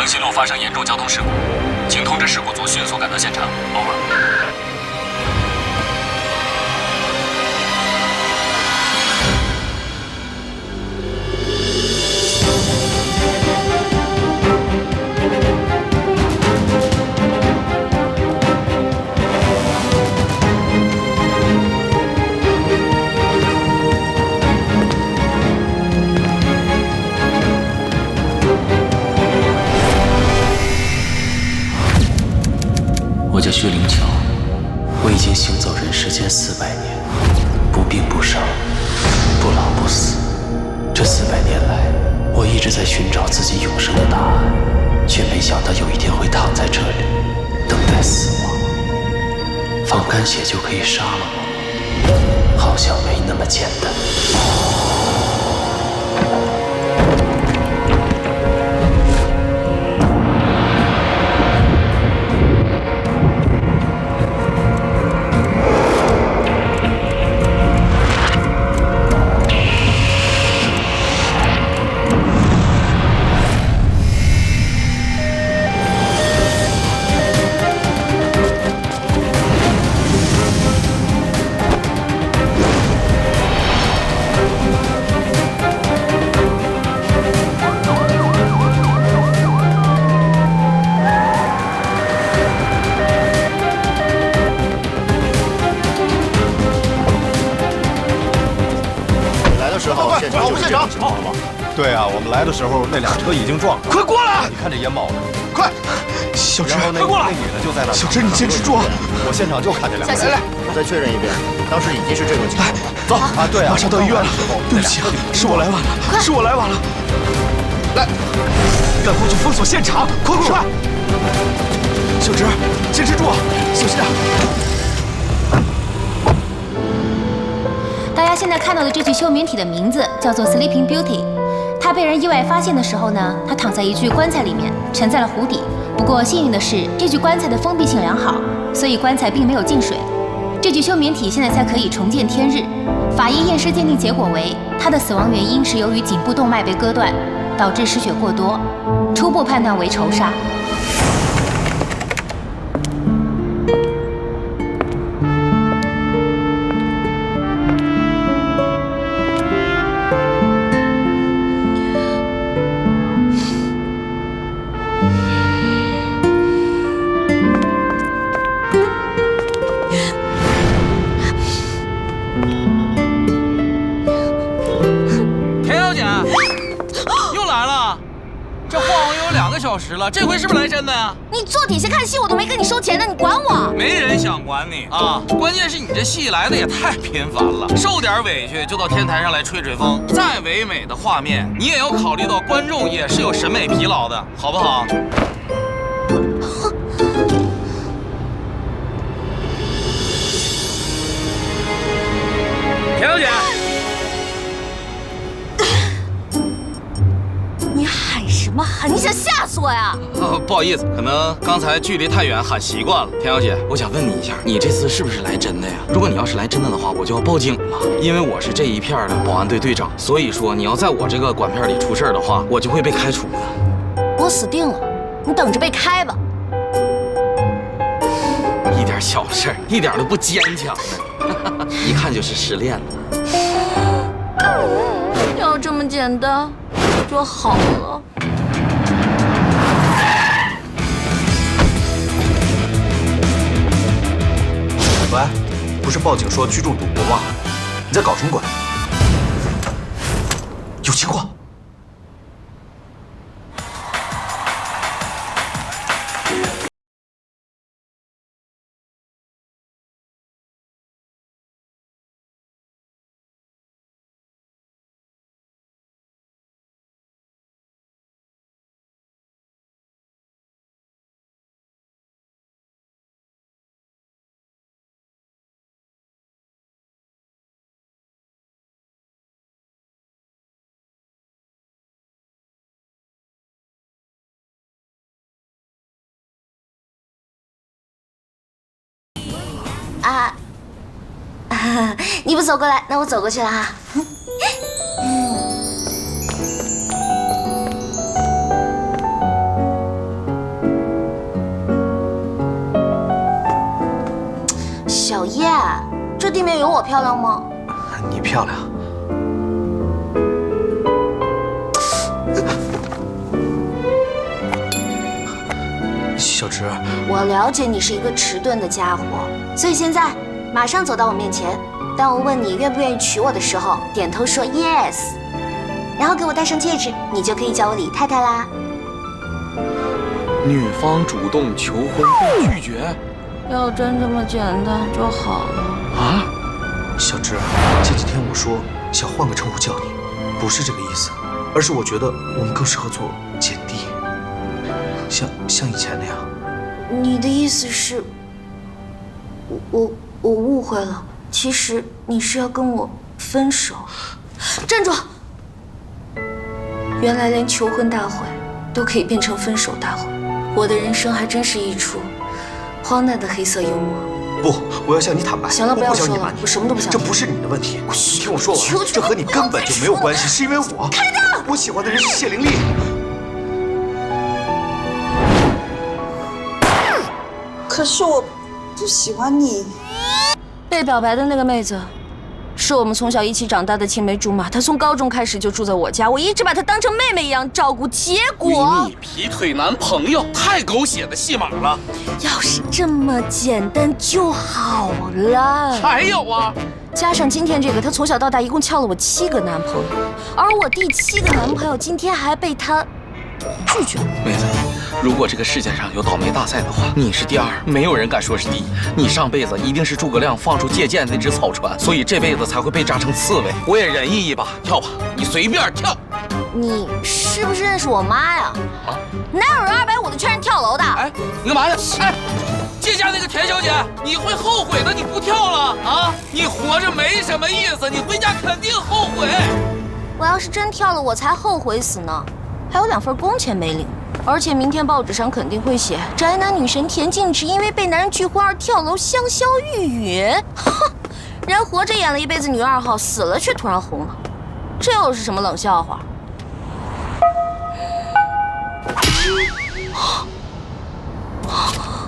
西路发生严重交通事故，请通知事故组迅速赶到现场。Over。 我叫薛灵桥，我已经行走人世间400年，不病不伤，不老不死。这400年来，我一直在寻找自己永生的答案，却没想到有一天会躺在这里，等待死亡。放干血就可以杀了我，好像没那么简单。 对啊，我们来的时候那俩车已经撞了。快过来！你看这烟冒的，快！小芝，然后快过来！那女的就在那。小芝，你坚持住啊！我现场就看这俩。来来，再确认一遍，当时已经是这种情况。走啊，对啊，马上到医院了。对不起啊，是我来晚了，是我来晚了。来，赶快去封锁现场！快！小芝，坚持住，小心啊！ 大家现在看到的这具休眠体的名字叫做 Sleeping Beauty。它被人意外发现的时候呢，它躺在一具棺材里面，沉在了湖底。不过幸运的是，这具棺材的封闭性良好，所以棺材并没有进水。这具休眠体现在才可以重见天日。法医验尸鉴定结果为，它的死亡原因是由于颈部动脉被割断，导致失血过多，初步判断为仇杀。 小时了，这回是不是来真的呀？你坐底下看戏，我都没跟你收钱呢，你管我？没人想管你啊！关键是你这戏来的也太频繁了，受点委屈就到天台上来吹吹风。再唯美的画面，你也要考虑到观众也是有审美疲劳的，好不好？田小姐。 什么喊？你想吓死我呀？不好意思，可能刚才距离太远喊习惯了。田小姐，我想问你一下，你这次是不是来真的呀？如果你要是来真的的话，我就要报警了，因为我是这一片的保安队队长，所以说你要在我这个管片里出事的话，我就会被开除的。我死定了，你等着被开吧。一点小事，一点都不坚强呢，一看就是失恋了。要这么简单就好了。 喂，不是报警说聚众赌博吗？你在搞什么鬼？有情况！啊，你不走过来，那我走过去了哈。小叶，这地面有我漂亮吗？你漂亮。小直，我了解你是一个迟钝的家伙，所以现在马上走到我面前。当我问你愿不愿意娶我的时候，点头说 yes， 然后给我戴上戒指，你就可以叫我李太太啦。女方主动求婚被拒绝，要真这么简单就好了啊！小直，前几天我说想换个称呼叫你，不是这个意思，而是我觉得我们更适合做姐弟，像以前那样。你的意思是，我误会了。其实你是要跟我分手。站住！原来连求婚大会都可以变成分手大会，我的人生还真是一出荒诞的黑色幽默。不，我要向你坦白。行了，不要说了，我什么都不想听。这不是你的问题，你听我说完。这和你根本就没有关系，是因为我。开灯！我喜欢的人是谢灵丽。可是我不喜欢你。被表白的那个妹子，是我们从小一起长大的青梅竹马。她从高中开始就住在我家，我一直把她当成妹妹一样照顾。结果闺蜜劈腿男朋友，太狗血的戏码了。要是这么简单就好了。还有啊，加上今天这个，她从小到大一共撬了我7个男朋友，而我第7个男朋友今天还被她拒绝了。妹子，如果这个世界上有倒霉大赛的话，你是第2，没有人敢说是第1。你上辈子一定是诸葛亮放出借箭那只草船，所以这辈子才会被扎成刺猬。我也仁义一把，跳吧，你随便跳。你是不是认识我妈呀？啊，哪有人250的劝人跳楼的？哎，你干嘛呢？哎，借家那个田小姐，你会后悔的，你不跳了啊！你活着没什么意思，你回家肯定后悔。我要是真跳了，我才后悔死呢。还有2份工钱没领。而且明天报纸上肯定会写宅男女神田径直因为被男人拒婚而跳楼香消玉殒。哼，人活着演了一辈子女2号，死了却突然红了，这又是什么冷笑话？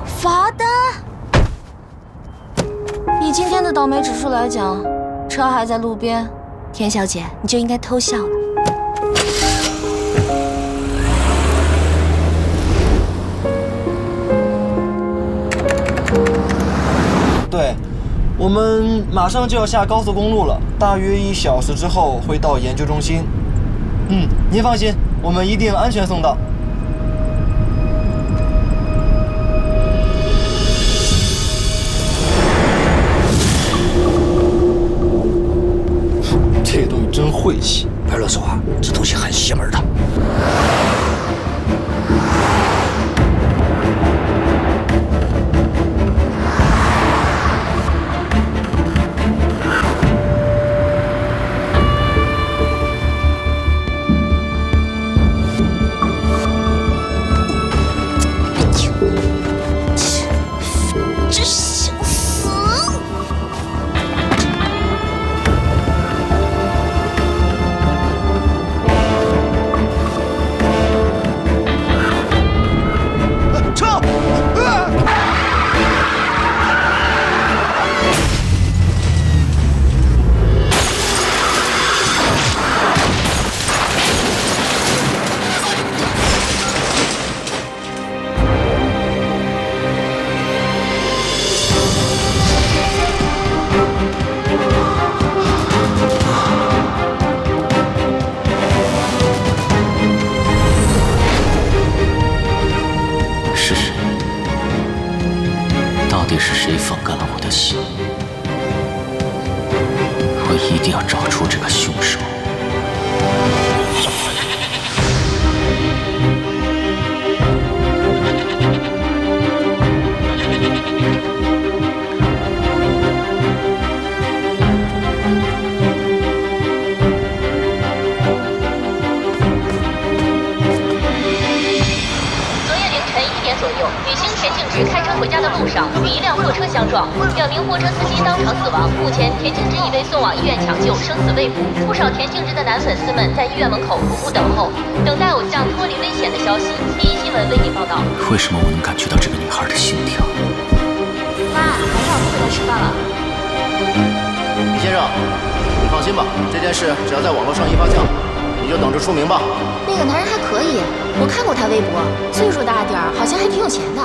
罚单。以今天的倒霉指数来讲，车还在路边，田小姐你就应该偷笑了。对，我们马上就要下高速公路了，大约1小时之后会到研究中心。您放心，我们一定安全送到。这东西真晦气，别乱说话，这东西很邪门的。是谁放干了我的心？我一定要找出这个凶手。开车回家的路上与一辆货车相撞，2名货车司机当场死亡。目前，田径之已被送往医院抢救，生死未卜。不少田径之的男粉丝们在医院门口苦苦等候，等待偶像脱离危险的消息。第一新闻为您报道。为什么我能感觉到这个女孩的心跳？妈，晚上我不回来吃饭了。生，你放心吧，这件事只要在网络上一发酵，你就等着出名吧。那个男人还可以，我看过他微博，岁数大点儿，好像还挺有钱的。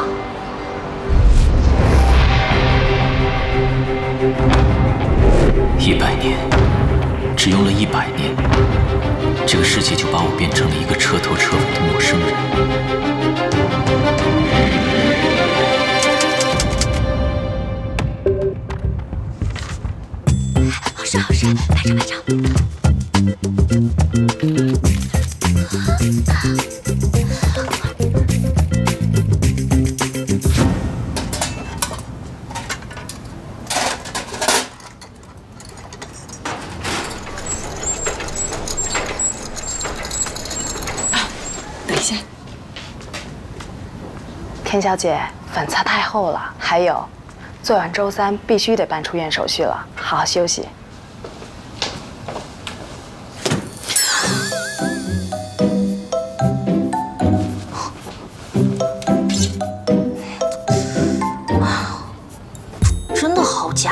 100年，只用了100年，这个世界就把我变成了一个彻头彻尾的陌生人。好事好事，拍照拍照。等一下，田小姐，粉擦太厚了。还有，昨晚周3必须得办出院手续了，好好休息。真的好假。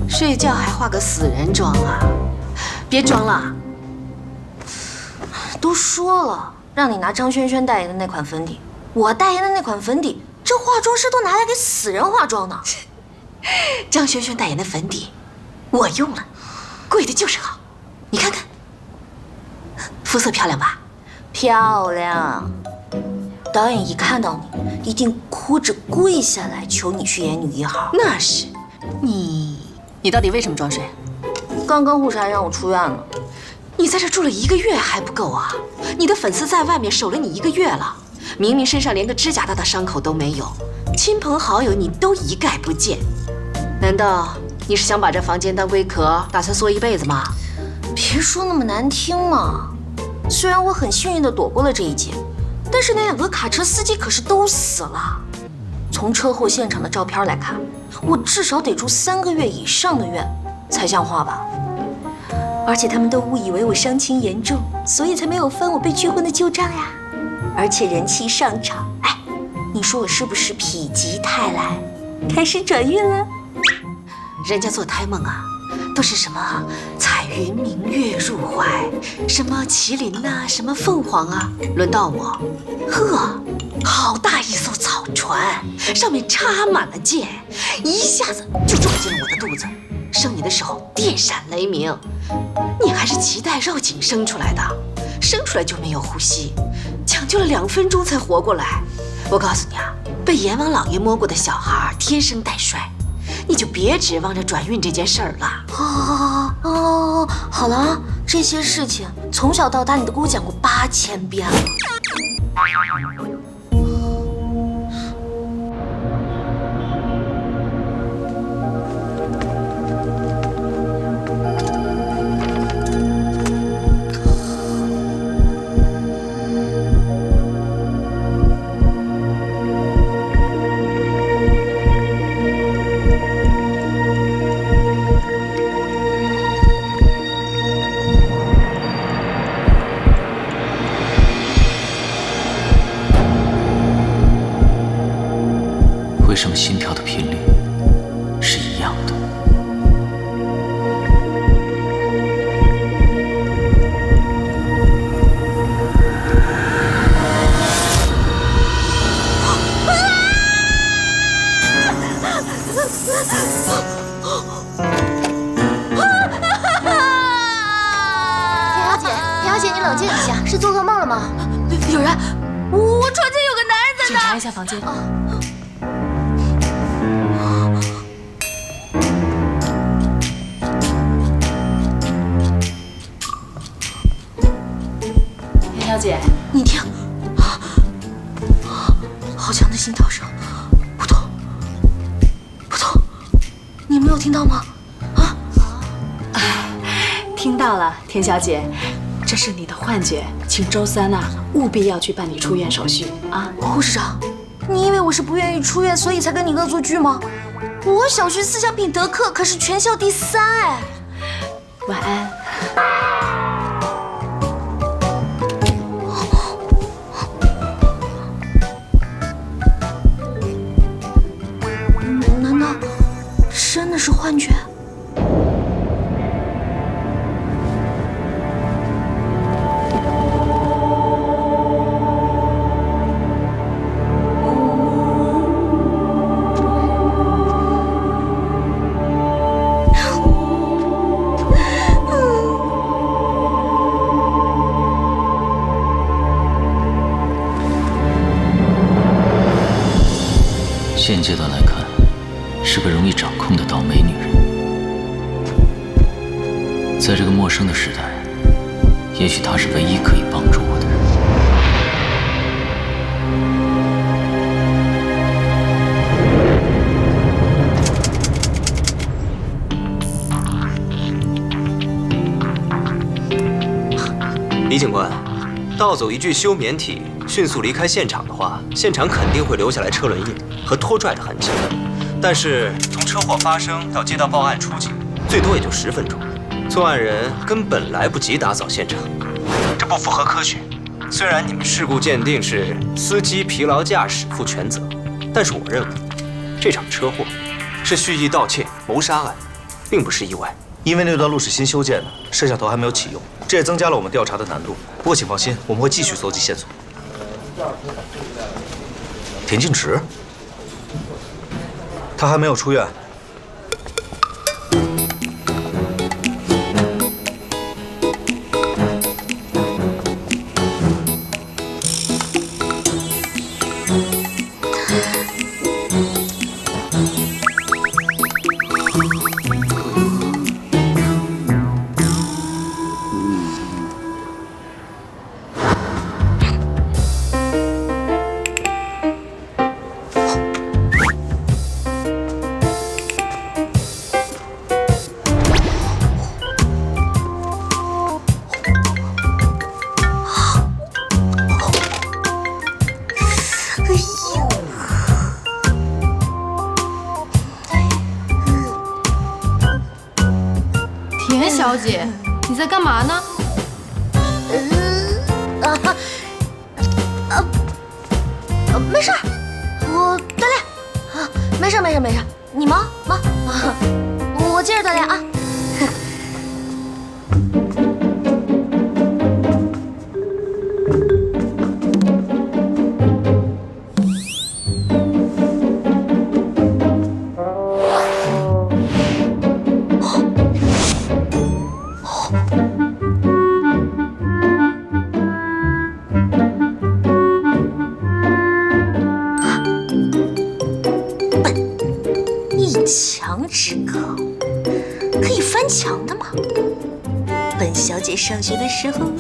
睡觉还化个死人妆啊？别装了！都说了，让你拿张轩轩代言的那款粉底，我代言的那款粉底，这化妆师都拿来给死人化妆呢。张轩轩代言的粉底，我用了，贵的就是好。你看看，肤色漂亮吧？漂亮。导演一看到你，一定哭着跪下来求你去演女1号。那是，你到底为什么装睡？刚刚护士还让我出院了。你在这住了1个月还不够啊？你的粉丝在外面守了你1个月了，明明身上连个指甲大的伤口都没有，亲朋好友你都一概不见。难道你是想把这房间当龟壳，打算缩一辈子吗？别说那么难听嘛。虽然我很幸运地躲过了这一劫，但是那2个卡车司机可是都死了。从车祸现场的照片来看，我至少得住3个月以上的院才像话吧。而且他们都误以为我伤情严重，所以才没有翻我被拒婚的旧账呀。而且人气上涨，哎，你说我是不是否极泰来，开始转运了？人家做胎梦啊，都是什么彩云明月入怀，什么麒麟呐，什么凤凰啊，轮到我，呵，好大一艘草船，上面插满了箭，一下子就撞进了我的肚子。生你的时候电闪雷鸣，你还是脐带绕颈生出来的，生出来就没有呼吸，抢救了2分钟才活过来。我告诉你啊，被阎王老爷摸过的小孩天生带衰，你就别指望着转运这件事儿了。好了，这些事情从小到大你都给我讲过8000遍了。为什么心跳的频率是一样的？田小姐，你冷静一下，是做噩梦了吗？有人，我床前有个男人在那。检查一下房间。田小姐，你听，好强的心跳声，扑通扑通，你没有听到吗？听到了，田小姐，这是你的幻觉，请周3务必要去办理出院手续啊！护士长，你以为我是不愿意出院，所以才跟你恶作剧吗？我小学思想品德课可是全校第3哎。晚安。难道真的是幻觉？现阶段来看，是个容易掌控的倒霉女人。在这个陌生的时代，也许她是唯一可以帮助我的人。李警官，盗走一具休眠体，迅速离开现场的话，现场肯定会留下来车轮印和拖拽的痕迹。但是从车祸发生到接到报案出警，最多也就10分钟，作案人根本来不及打扫现场，这不符合科学。虽然你们事故鉴定是司机疲劳驾驶负全责，但是我认为这场车祸是蓄意盗窃谋杀案，并不是意外。因为那段路是新修建的，摄像头还没有启用，这也增加了我们调查的难度。不过请放心，我们会继续搜集线索。田径池，他还没有出院。田小姐，你在干嘛呢？没事儿，我锻炼。没事没事没事，你忙，我接着锻炼啊。墙之隔，可以翻墙的吗？本小姐上学的时候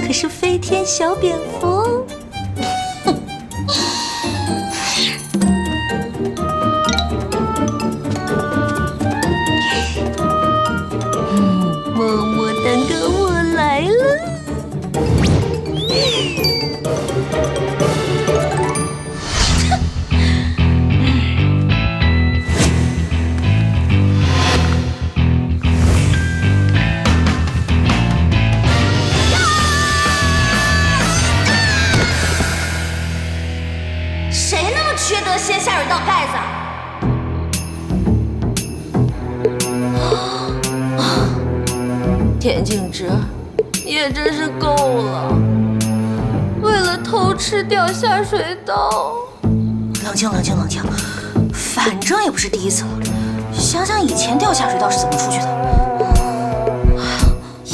可是飞天小蝙蝠。么么蛋糕我来了。缺德，先下水道盖子。田径之也真是够了，为了偷吃掉下水道。冷静，反正也不是第一次了。想想以前掉下水道是怎么出去的。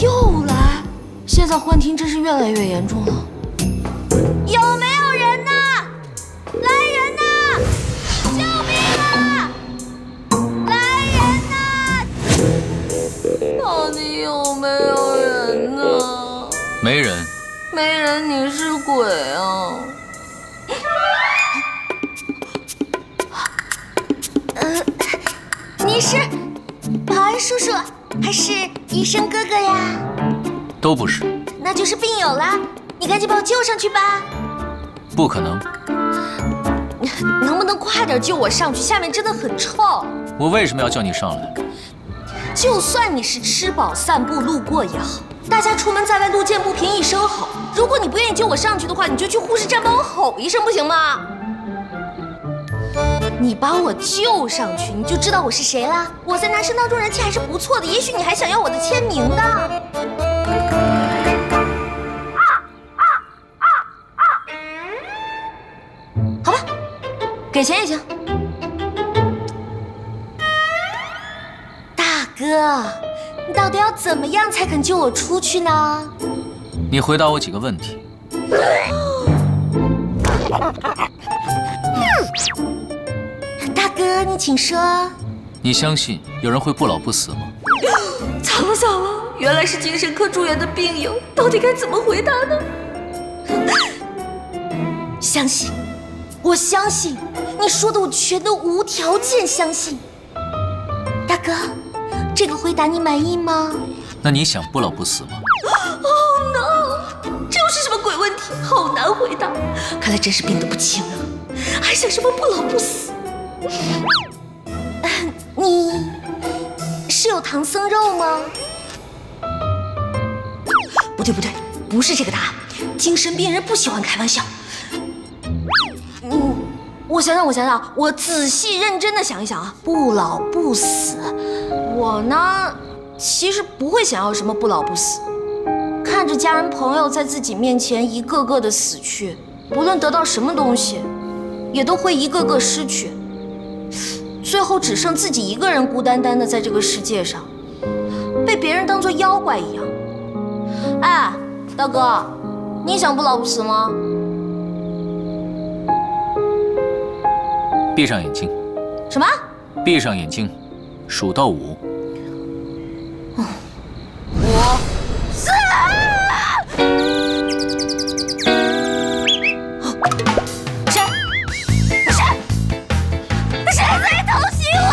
又来，现在幻听真是越来越严重了。有没有人呢？来人呐！救命啊！来人呐！到底有没有人呢？没人。没人，你是鬼啊！你是保安叔叔还是医生哥哥呀？都不是。那就是病友啦！你赶紧把我救上去吧！不可能。能不能能快点救我上去？下面真的很臭。我为什么要叫你上来？就算你是吃饱散步路过也好，大家出门在外路见不平一声吼。如果你不愿意救我上去的话，你就去护士站帮我吼一声，不行吗？你把我救上去，你就知道我是谁啦。我在男生当中人气还是不错的，也许你还想要我的签名的。好吧，给钱也行。大哥，你到底要怎么样才肯救我出去呢？你回答我几个问题。大哥，你请说。你相信有人会不老不死吗？惨了惨了，原来是精神科住院的病友，到底该怎么回答呢？相信，我相信，你说的我全都无条件相信。大哥，这个回答你满意吗？那你想不老不死吗？ Oh no！ 这又是什么鬼问题？好难回答。看来真是病得不轻啊，还想什么不老不死？你是有唐僧肉吗？不对不对，不是这个答案。精神病人不喜欢开玩笑。我想想，我仔细认真的想一想啊，不老不死，我呢，其实不会想要什么不老不死。看着家人朋友在自己面前一个个的死去，不论得到什么东西，也都会一个个失去，最后只剩自己一个人孤单单的在这个世界上，被别人当作妖怪一样。哎，大哥，你想不老不死吗？闭上眼睛。什么？闭上眼睛，数到5。5、4。谁在偷袭我？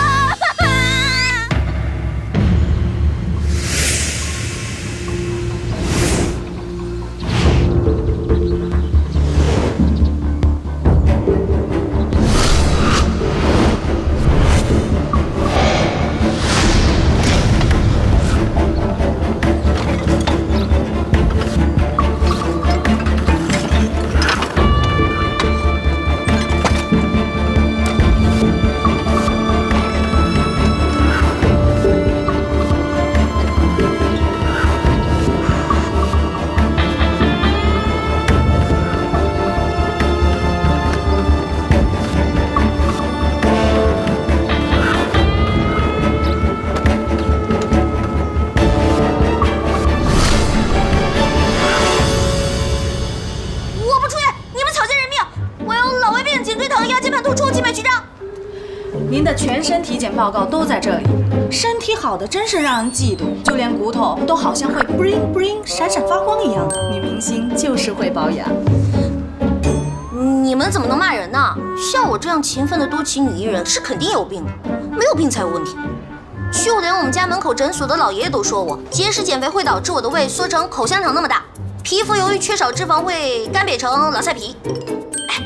您的全身体检报告都在这里，身体好的真是让人嫉妒，就连骨头都好像会 bling bling 闪闪发光一样的。女明星就是会保养。你们怎么能骂人呢？像我这样勤奋的多奇女艺人是肯定有病的，没有病才有问题。就连我们家门口诊所的老爷爷都说我节食减肥会导致我的胃缩成口香糖那么大，皮肤由于缺少脂肪会干瘪成老菜皮。哎，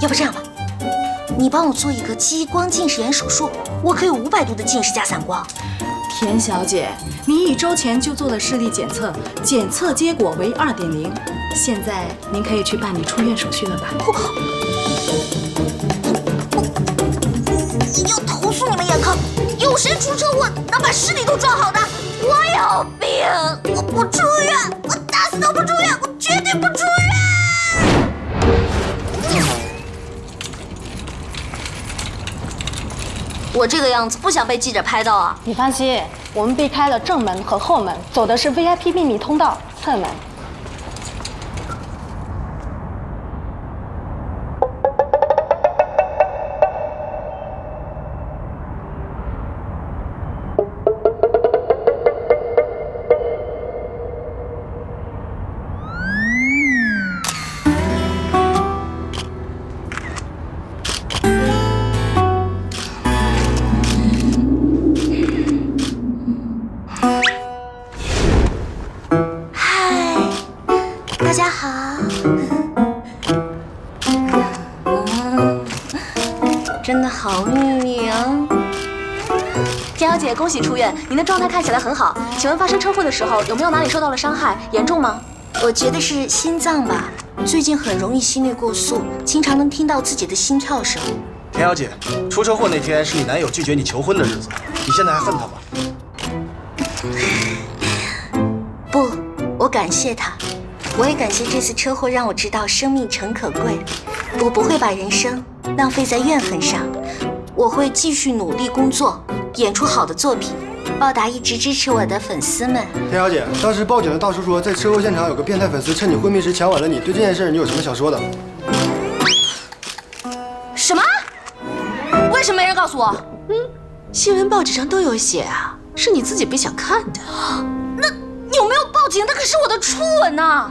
要不这样吧，你帮我做一个激光近视眼手术，我可以500度的近视加散光。田小姐，您1周前就做了视力检测，检测结果为2.0，现在您可以去办理出院手续了吧？要投诉你们眼科，有谁出车祸能把视力都撞好的？我有病，我不出院，我打死都不出院，我绝对不出院。我这个样子不想被记者拍到啊！你放心，我们避开了正门和后门，走的是 VIP 秘密通道侧门。嗨，请。田小姐，恭喜出院，您的状态看起来很好。请问发生车祸的时候有没有哪里受到了伤害？严重吗？我觉得是心脏吧，最近很容易心率过速，经常能听到自己的心跳声。田小姐，出车祸那天是你男友拒绝你求婚的日子，你现在还恨他吗？不，我感谢他，我也感谢这次车祸让我知道生命诚可贵。我不会把人生浪费在怨恨上，我会继续努力工作，演出好的作品，报答一直支持我的粉丝们。田小姐，当时报警的大叔说，在车祸现场有个变态粉丝趁你昏迷时强吻了你，对这件事你有什么想说的？什么？为什么没人告诉我？新闻报纸上都有写啊，是你自己不想看的。那有没有报警？那可是我的初吻呐！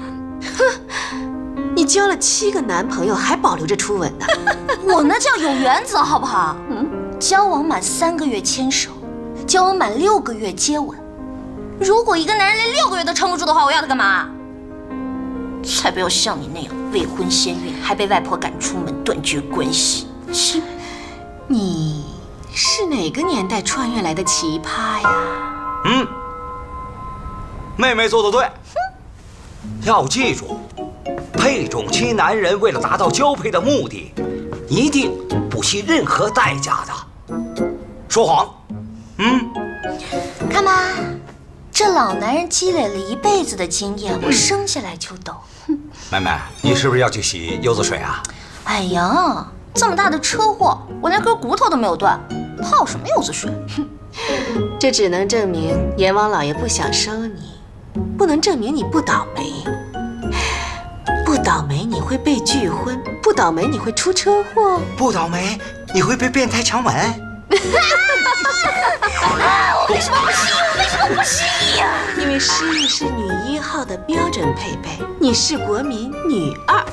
你交了7个男朋友，还保留着初吻呢？我那叫有原则，好不好？交往满3个月牵手，交往满6个月接吻。如果一个男人连6个月都撑不住的话，我要他干嘛？才不要像你那样未婚先孕，还被外婆赶出门，断绝关系。切！你是哪个年代穿越来的奇葩呀？妹妹做得对，要记住，配种期男人为了达到交配的目的，一定不惜任何代价的。说谎，看吧，这老男人积累了一辈子的经验，我生下来就懂。妹妹，你是不是要去洗柚子水啊？哎呀，这么大的车祸，我连根骨头都没有断，泡什么柚子水？这只能证明阎王老爷不想收你，不能证明你不倒霉。不倒霉你会被拒婚，不倒霉你会出车祸，不倒霉你会被变态强吻。我为什么不失忆？为什么不失忆呀？因为失忆是女1号的标准配备，你是国民女2。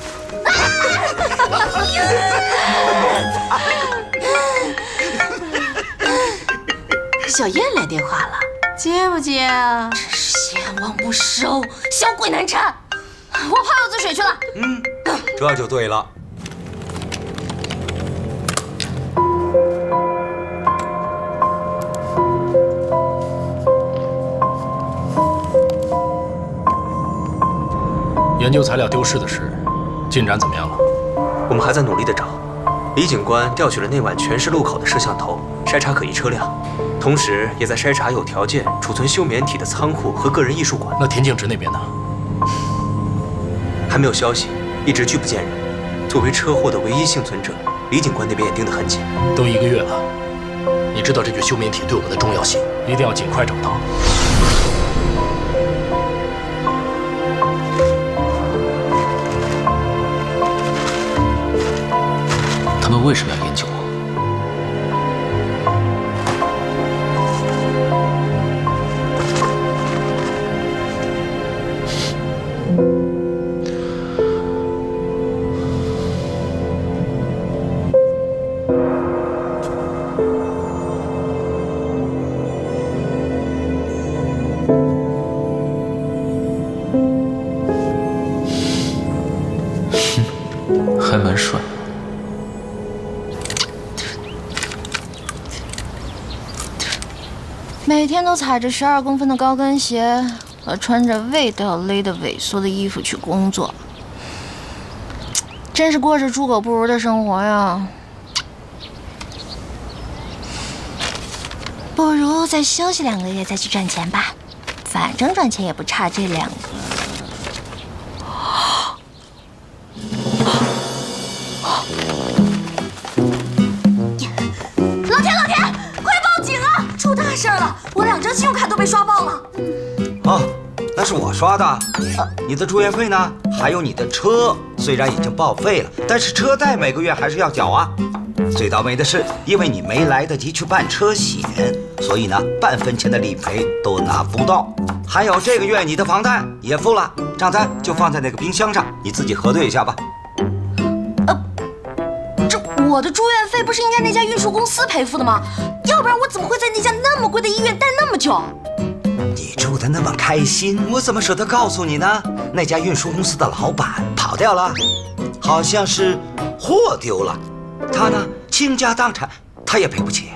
小燕来电话了，接不接啊？真是邪王不收，小鬼难缠。我泡柚子水去了。这就对了。研究材料丢失的事，进展怎么样了？我们还在努力地找。李警官调取了那晚全市路口的摄像头，筛查可疑车辆，同时也在筛查有条件储存休眠体的仓库和个人艺术馆。那田径直那边呢？还没有消息，一直拒不见人。作为车祸的唯一幸存者，李警官那边也盯得很紧。都1个月了，你知道这具休眠体对我们的重要性，一定要尽快找到。他们为什么要研究我？还蛮帅。每天都踩着12公分的高跟鞋和穿着味道勒得萎缩的衣服去工作，真是过着猪狗不如的生活呀。不如再休息2个月再去赚钱吧，反正赚钱也不差这2个。老田，快报警啊！出大事了，我2张信用卡都被刷爆了。啊，那是我刷的。你的住院费呢？还有你的车，虽然已经报废了，但是车贷每个月还是要缴啊。最倒霉的是，因为你没来得及去办车险，所以呢，半分钱的理赔都拿不到。还有这个月你的房贷也付了，账单就放在那个冰箱上，你自己核对一下吧。我的住院费不是应该那家运输公司赔付的吗？要不然我怎么会在那家那么贵的医院待那么久？你住得那么开心，我怎么舍得告诉你呢？那家运输公司的老板跑掉了，好像是货丢了，他呢倾家荡产，他他也赔不起。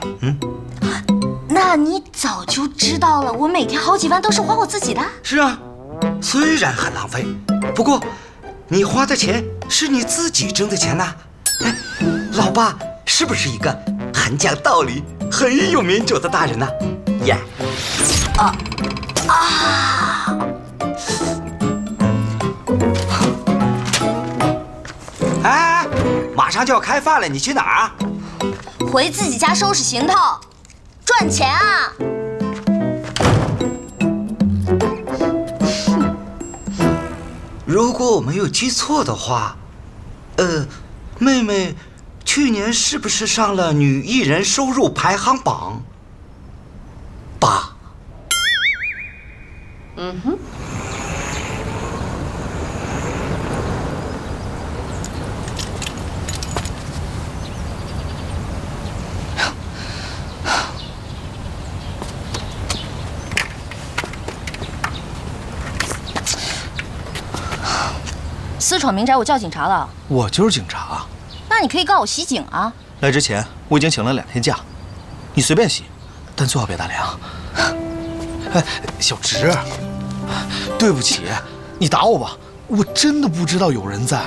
那你早就知道了，我每天好几万都是花我自己的。是啊，虽然很浪费，不过你花的钱是你自己挣的钱呐。哎，老爸是不是一个很讲道理、很有民主的大人呐？耶！哎，马上就要开饭了，你去哪儿啊？回自己家收拾行头，赚钱啊！如果我没有记错的话，妹妹去年是不是上了女艺人收入排行榜8？私闯民宅，我叫警察了。我就是警察。那你可以告我袭警啊！来之前我已经请了2天假，你随便洗，但最好别打量。哎，小直，对不起，你打我吧，我真的不知道有人在。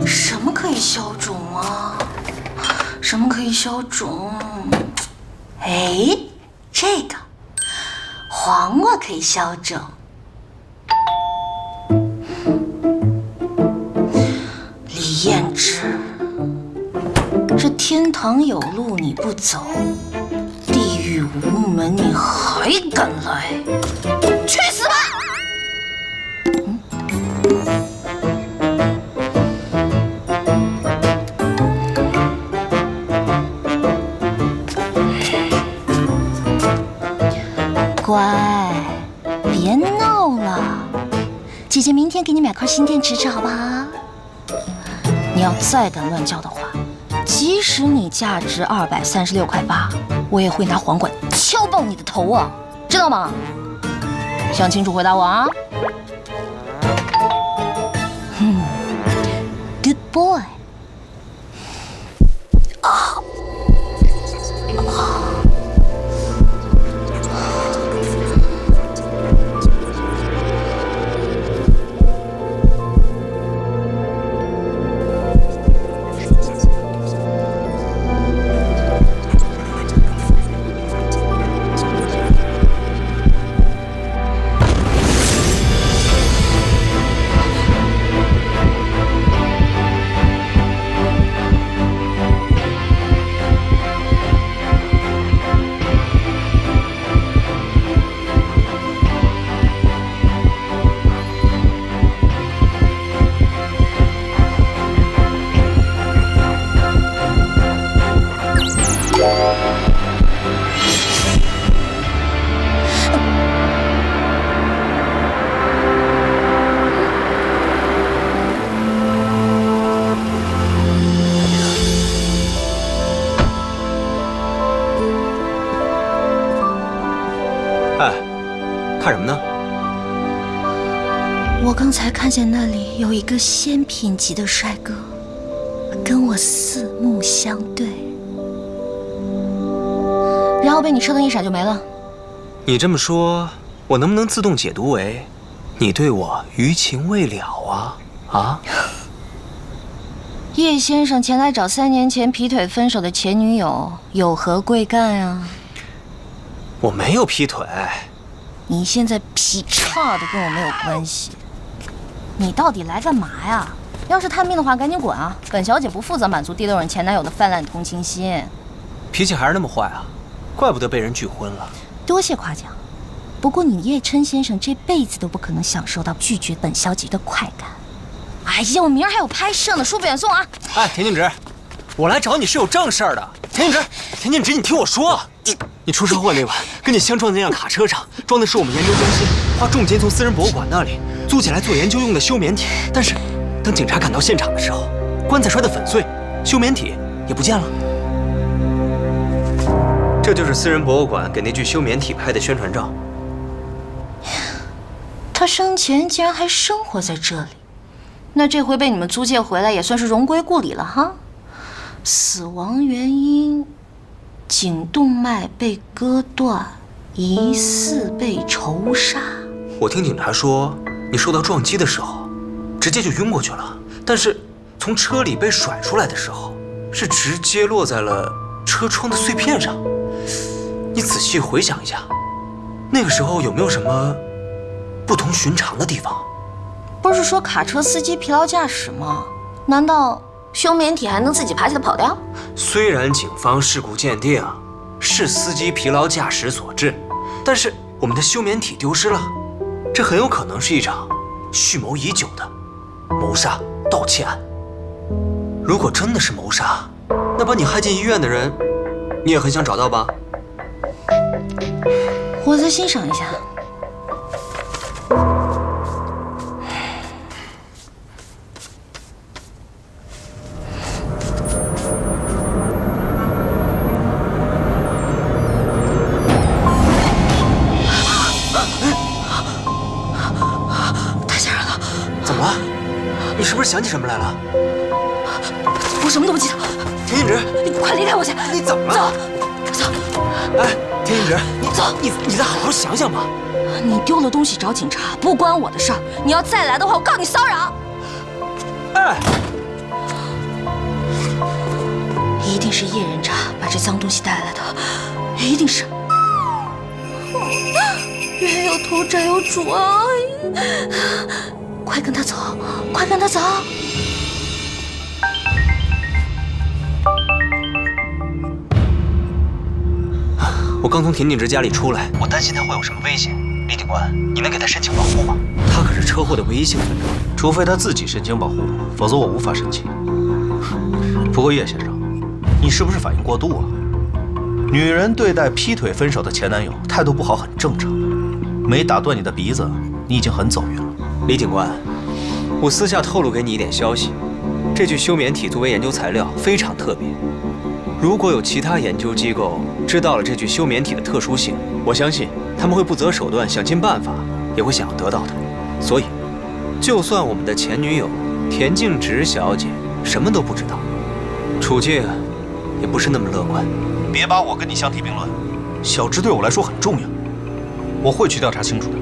什么可以消肿啊？什么可以消肿？哎，这个黄瓜可以消肿。李彦之，这天堂有路你不走，地狱无门你还敢来？去死吧！乖，别闹了，姐姐明天给你买块新电池吃，好不好？你要再敢乱叫的话，即使你价值236.8块，我也会拿黄管敲爆你的头啊，知道吗？想清楚回答我啊！Good boy。看什么呢？我刚才看见那里有一个仙品级的帅哥，跟我四目相对，然后被你车灯一闪就没了。你这么说，我能不能自动解读为，你对我余情未了啊？啊？叶先生前来找3年前劈腿分手的前女友，有何贵干啊？我没有劈腿。你现在劈叉的跟我没有关系。你到底来干嘛呀？要是探病的话，赶紧滚啊！本小姐不负责满足第6任前男友的泛滥同情心。脾气还是那么坏啊，怪不得被人拒婚了。多谢夸奖，不过你叶琛先生这辈子都不可能享受到拒绝本小姐的快感。哎呀，我明儿还有拍摄呢，书不远送啊！哎，田径直，我来找你是有正事儿的。田径直，你听我说，你出车祸那晚跟你相撞的那辆卡车上装的是我们研究中心花重金从私人博物馆那里租起来做研究用的休眠体，但是当警察赶到现场的时候，棺材摔得粉碎，休眠体也不见了。这就是私人博物馆给那具休眠体拍的宣传照。他生前竟然还生活在这里，那这回被你们租借回来也算是荣归故里了哈。死亡原因：颈动脉被割断，疑似被仇杀。我听警察说，你受到撞击的时候，直接就晕过去了，但是从车里被甩出来的时候，是直接落在了车窗的碎片上。你仔细回想一下，那个时候有没有什么不同寻常的地方？不是说卡车司机疲劳驾驶吗？难道休眠体还能自己爬起来跑掉？虽然警方事故鉴定是司机疲劳驾驶所致，但是我们的休眠体丢失了，这很有可能是一场蓄谋已久的谋杀盗窃案。如果真的是谋杀，那把你害进医院的人，你也很想找到吧？我再欣赏一下。太吓人了！怎么了？你是不是想起什么来了？我什么都不记得。田径直，你快离开我去！你怎么了？走！哎，田径直，你走！你再好好想想吧。你丢了东西找警察，不关我的事儿。你要再来的话，我告你骚扰。哎，一定是叶人渣把这脏东西带来的，一定是。冤有头债有主啊！快跟他走，快跟他走！我刚从田径直家里出来，我担心他会有什么危险。李警官，你能给他申请保护吗？他可是车祸的唯一幸存者，除非他自己申请保护，否则我无法申请。不过叶先生，你是不是反应过度啊？女人对待劈腿分手的前男友态度不好很正常，没打断你的鼻子，你已经很走运了。李警官，我私下透露给你一点消息，这具休眠体作为研究材料非常特别。如果有其他研究机构知道了这具休眠体的特殊性，我相信他们会不择手段，想尽办法，也会想要得到它。所以，就算我们的前女友田径直小姐什么都不知道，处境也不是那么乐观。别把我跟你相提并论，小直对我来说很重要，我会去调查清楚的。